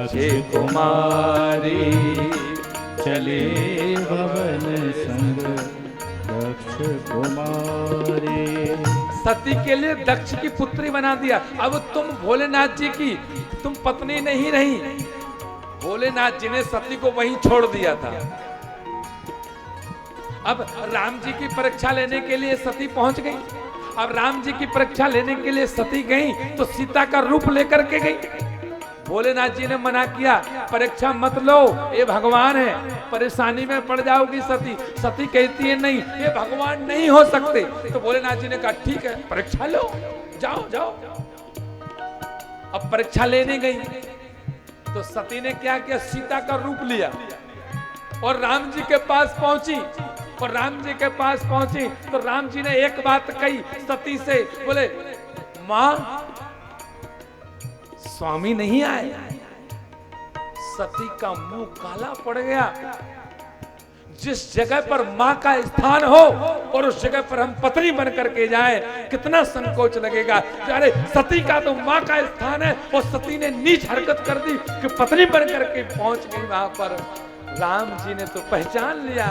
दक्ष कुमारी चले भवन संग दक्ष कुमारी। सती के लिए दक्ष की पुत्री बना दिया। अब तुम भोलेनाथ जी की तुम पत्नी नहीं रही। भोलेनाथ जी ने सती को वहीं छोड़ दिया था। अब राम जी की परीक्षा लेने के लिए सती पहुंच गई। अब राम जी की परीक्षा लेने के लिए सती गई तो सीता का रूप लेकर के गई। भोलेनाथ जी ने मना किया, परीक्षा मत लो, ये भगवान है, परेशानी में पड़ जाओगी सती। सती कहती है नहीं, ये भगवान नहीं हो सकते। तो भोलेनाथ जी ने कहा ठीक है, परीक्षा लो, जाओ जाओ। अब परीक्षा लेने गई तो सती ने क्या किया, सीता का रूप लिया और राम जी के पास पहुंची। और राम जी के पास पहुंची तो राम जी ने एक बात कही सती से, बोले मां स्वामी नहीं आए। सती का मुंह काला पड़ गया। जिस जगह पर मां का स्थान हो और उस जगह पर हम पत्नी बन करके जाए, कितना संकोच लगेगा। अरे सती का तो मां का स्थान है और सती ने नीच हरकत कर दी कि पत्नी बन करके पहुंच गई वहां पर। राम जी ने तो पहचान लिया,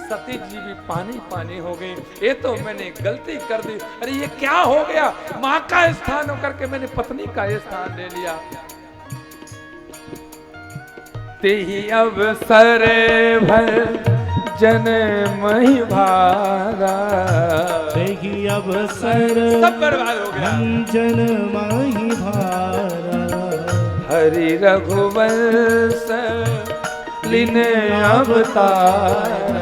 सती जी भी पानी पानी हो गई। ये तो मैंने गलती कर दी। अरे ये क्या हो गया, मां का स्थान होकर के मैंने पत्नी का स्थान ले लिया। ते ही अवसर भर जन्म ही भारा, ते ही अवसर सब बर्बाद हो गया। जन्म ही भारा, हरि रघुवंश लीन अवतार,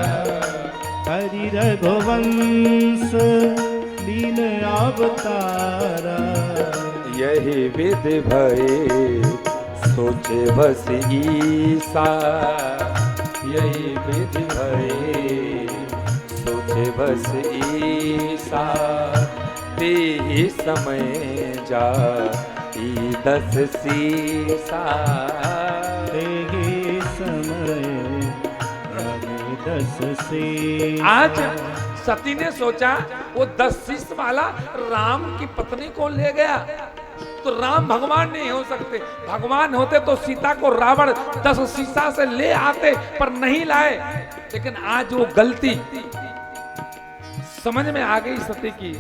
हरि रघुवंश लीन अवतारा। यही विधि भये सोचे बस ईसा, यही विधि भये सोचे बस ईसा। ते ही समय जा ई दस सीसा, ते ही समय दस से। आज सती ने सोचा वो 10 शीश वाला राम की पत्नी को ले गया तो राम भगवान नहीं हो सकते। भगवान होते तो सीता को रावण 10 शीशा से ले आते, पर नहीं लाए। लेकिन आज वो गलती समझ में आ गई सती की,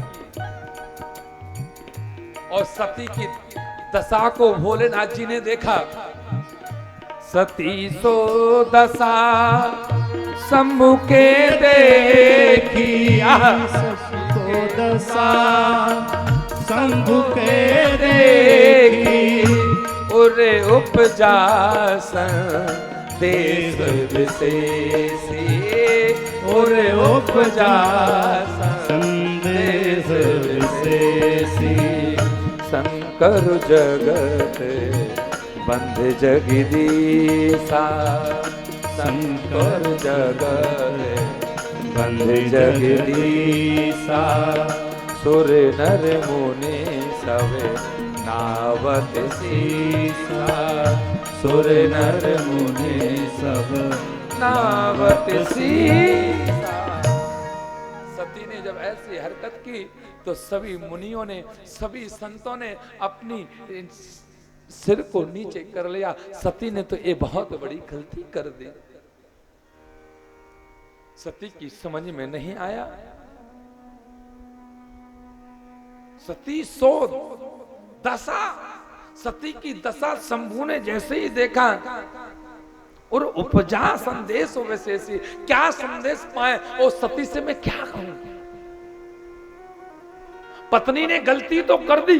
और सती की दशा को भोलेनाथ जी ने देखा। सती सो दशा शंभु के देखी, सो दशा शंभु के देखी। उरे उपजा देश विशेषी, उरे उपजा संदेश विशेषी। शंकर जगत बंध जगदीशा, शंकर जगत बंध जगदीशा। सुर नर मुनि सब नावत सीसा, सुर नर मुनि सब नावत सीसा। सती ने जब ऐसी हरकत की तो सभी मुनियों ने, सभी संतों ने अपनी सिर को नीचे कर लिया। सती ने तो ये बहुत बड़ी गलती कर दी। सती की समझ में नहीं आया। सती सो दशा, सती की दशा शंभू ने जैसे ही देखा और उपजा संदेश वैसे क्या संदेश पाए, और सती से मैं क्या कहूं। पत्नी ने गलती तो कर दी,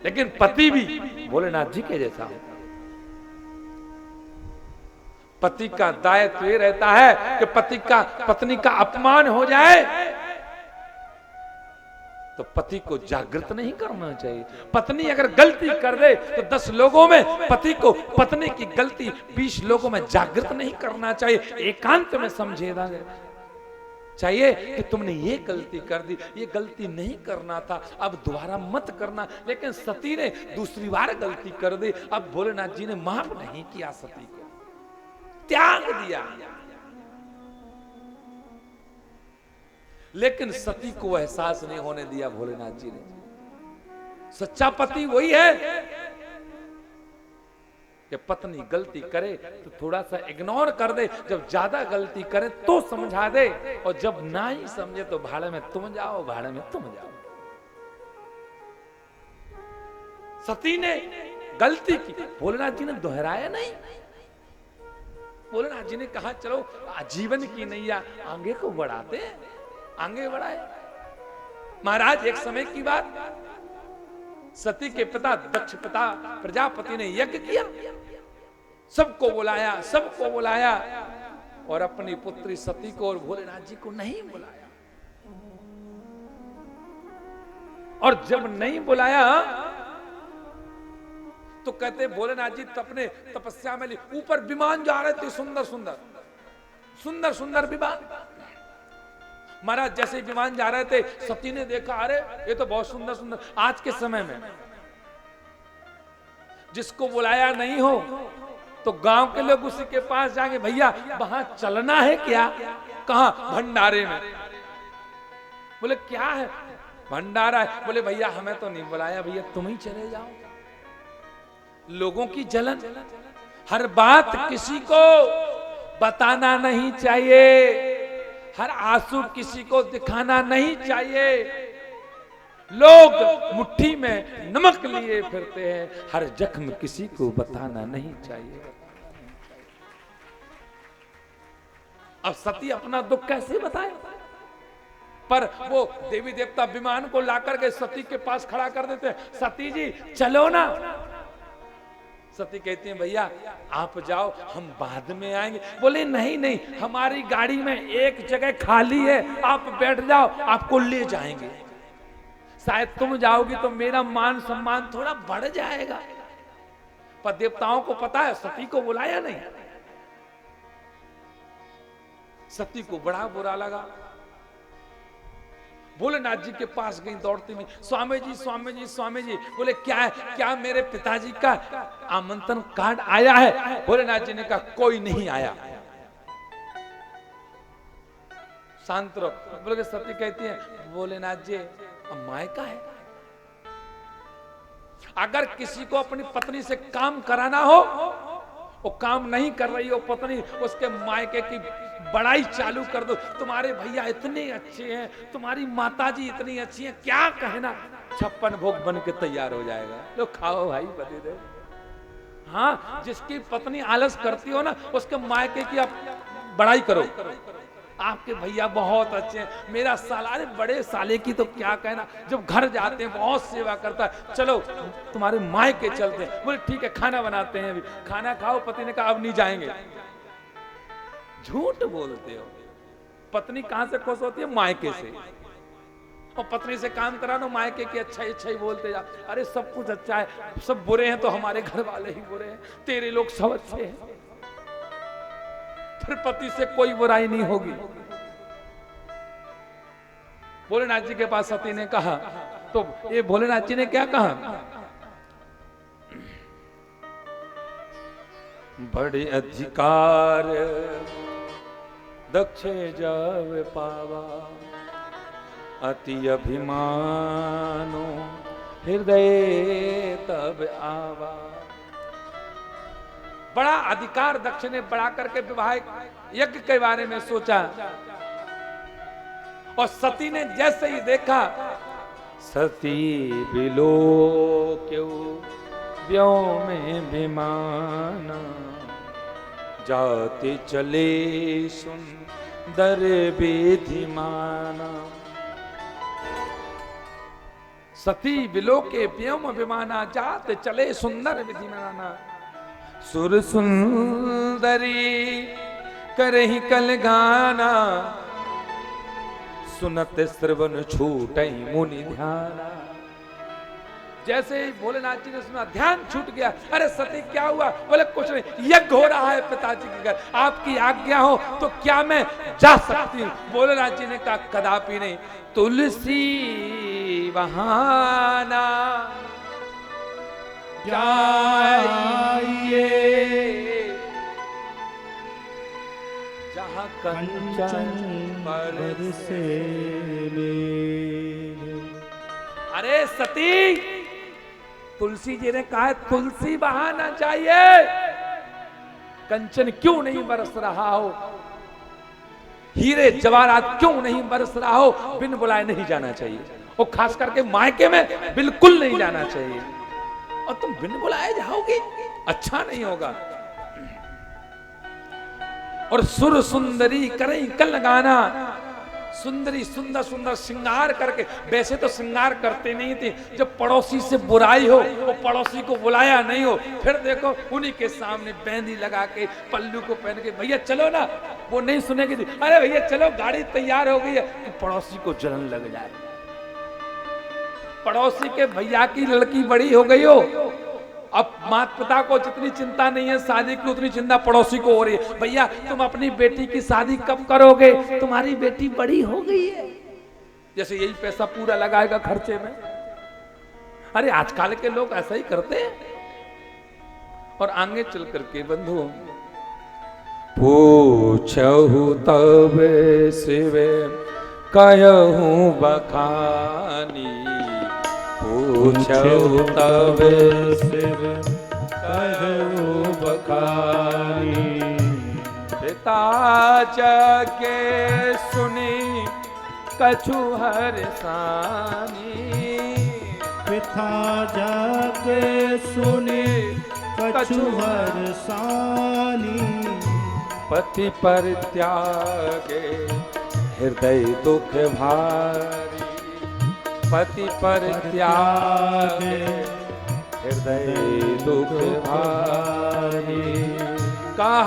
लेकिन पति भी भोलेनाथ जी के जैसा हो। पति का दायित्व ये रहता है कि पत्नी का अपमान हो जाए तो पति को जागृत नहीं करना चाहिए। पत्नी अगर गलती कर दे तो 10 लोगों में पति को पत्नी की गलती 20 लोगों में जागृत नहीं करना चाहिए। एकांत में समझेना चाहिए कि तुमने ये गलती कर दी, ये गलती नहीं करना था, अब दोबारा मत करना। लेकिन सती ने दूसरी बार गलती कर दी। अब भोलेनाथ जी ने माफ नहीं किया, सती को त्याग दिया। लेकिन सती को एहसास नहीं होने दिया भोलेनाथ जी ने। सच्चा पति वही है कि पत्नी गलती करे तो थोड़ा सा इग्नोर कर दे, जब ज्यादा गलती करे तो समझा दे, और जब ना ही समझे तो भाड़े में तुम जाओ, भाड़े में तुम जाओ। सती ने गलती की, भोलेनाथ जी ने दोहराया नहीं। भोलेनाथ जी ने कहा चलो जीवन की नैया आगे को बढ़ाते, आगे बढ़ाए। महाराज एक समय की बात, सती के पिता दक्ष पिता प्रजापति ने यज्ञ किया, सबको बुलाया और अपनी पुत्री सती को और भोलेनाथ जी को नहीं बुलाया। और जब नहीं बुलाया तो कहते भोलेनाथ जी अपने तपस्या में ऊपर विमान जा रहे थे, सुंदर सुंदर विमान। महाराज जैसे विमान जा रहे थे, सती ने देखा अरे ये तो बहुत सुंदर सुंदर। आज के समय में जिसको बुलाया नहीं हो तो गांव के लोग उसी के पास जाएंगे, भैया वहां चलना है क्या? कहां? भंडारे में। बोले क्या है? भंडारा है। बोले भैया हमें तो नहीं बुलाया, भैया तुम ही चले जाओ। लोगों की जलन, हर बात किसी को बताना नहीं चाहिए, हर आंसू किसी को दिखाना नहीं चाहिए। लोग मुट्ठी में नमक लिए फिरते हैं, हर जख्म किसी को बताना नहीं चाहिए। अब सती अपना दुख कैसे बताए? पर वो देवी देवता विमान को लाकर के सती के पास खड़ा कर देते हैं, सती जी चलो ना। सती कहती हैं भैया आप जाओ, हम बाद में आएंगे। बोले नहीं नहीं, हमारी गाड़ी में एक जगह खाली है, आप बैठ जाओ, आपको ले जाएंगे। शायद तुम जाओगी तो मेरा मान सम्मान थोड़ा बढ़ जाएगा। पर देवताओं को पता है सती को बुलाया नहीं। सती को बड़ा बुरा लगा। भोलेनाथ जी के पास गई दौड़ती हुई, स्वामी जी स्वामी जी स्वामी जी। बोले क्या है? क्या मेरे पिताजी का आमंत्रण कार्ड आया है? भोलेनाथ जी ने कहा कोई नहीं आया, शांत रहो। बोले सती कहती है भोलेनाथ जी मायका है, अगर किसी को अपनी पत्नी से काम कराना हो, वो काम नहीं कर रही हो पत्नी, उसके मायके की बड़ाई चालू कर दो, तुम्हारे भैया इतने अच्छे हैं, तुम्हारी माताजी इतनी अच्छी हैं, क्या कहना। 56 भोग बन के तैयार हो जाएगा। लो खाओ भाई बता दे। हाँ, जिसकी पत्नी आलस करती हो ना, उसके मायके की आप बड़ाई करो, आपके भैया बहुत अच्छे हैं, मेरा साला, अरे बड़े साले की तो क्या कहना, जब घर जाते हैं बहुत सेवा करता है, चलो तुम्हारे मायके चलते हैं। बोले ठीक है खाना बनाते हैं, अभी खाना खाओ। पति ने कहा अब नहीं जाएंगे। झूठ बोलते हो। पत्नी कहां से खुश होती है? मायके से। और पत्नी से काम करा लो, मायके की अच्छा ही बोलते जा। अरे सब कुछ अच्छा है, सब बुरे हैं तो हमारे घर वाले ही बुरे हैं, तेरे लोग सब अच्छे हैं। फिर पति से कोई बुराई नहीं होगी। भोलेनाथ जी के पास सती ने कहा, तो ये भोलेनाथ जी ने क्या कहा? बड़े अधिकार दक्ष जब पावा, अति अभिमानो हृदय तब आवा। बड़ा अधिकार दक्ष ने बढ़ा करके विवाह यज्ञ के बारे में सोचा, और सती ने जैसे ही देखा, सती बिलो क्यों व्योम में विमान, जाते चले सुंदर विधिमाना। सती बिलो के व्योम विमाना, जाते चले सुंदर विधिमाना। सुर सुंदरी करहि कल गाना, सुनत श्रवण छूटई मुनि ध्याना। जैसे ही भोलेनाथ जी ने सुना, ध्यान छूट गया। अरे सती क्या हुआ? बोले कुछ नहीं, यज्ञ हो रहा है पिताजी के घर, आपकी आज्ञा हो तो क्या मैं जा सकती हूँ? भोलेनाथ जी ने कहा कदापि नहीं, तुलसी बहाना जाइए, जहाँ कंचन बरसे। अरे सती, तुलसी जी ने कहा तुलसी बहाना चाहिए। कंचन क्यों नहीं बरस रहा हो, हीरे जवाहरात क्यों नहीं बरस रहा हो, बिन बुलाए नहीं जाना चाहिए। और खास करके मायके में बिल्कुल नहीं जाना चाहिए। और तुम बिन बुलाए जाओगे, अच्छा नहीं होगा। और सुर सुंदरी करें कल गाना, सुंदरी सुंदर सुंदर श्रृंगार करके, वैसे तो श्रृंगार करते नहीं थे, जब पड़ोसी से बुराई हो वो पड़ोसी को बुलाया नहीं हो, फिर देखो उन्हीं के सामने मेहंदी लगा के पल्लू को पहन के, भैया चलो ना, वो नहीं सुनेगी, अरे भैया चलो गाड़ी तैयार हो गई है, कि पड़ोसी को जलन लग जाए। पड़ोसी के भैया की लड़की बड़ी हो गई हो, अब माता पिता को जितनी चिंता नहीं है शादी की, उतनी चिंता पड़ोसी को हो रही है। भैया तुम अपनी बेटी की शादी कब करोगे, तुम्हारी बेटी बड़ी हो गई है, जैसे यही पैसा पूरा लगाएगा खर्चे में। अरे आजकल के लोग ऐसा ही करते हैं। और आगे चल करके बंधु, पूछहु तब सिवे कहूं बखानी, पूछहु तब सिर कहूं बखानी, पिता जाके सुनी कछु हरसानी, पिता जाके सुने कछु हरसानी, पति पर त्यागे हृदय दुख भारी, पति पर त्यागे हृदय दुख भारी, कहा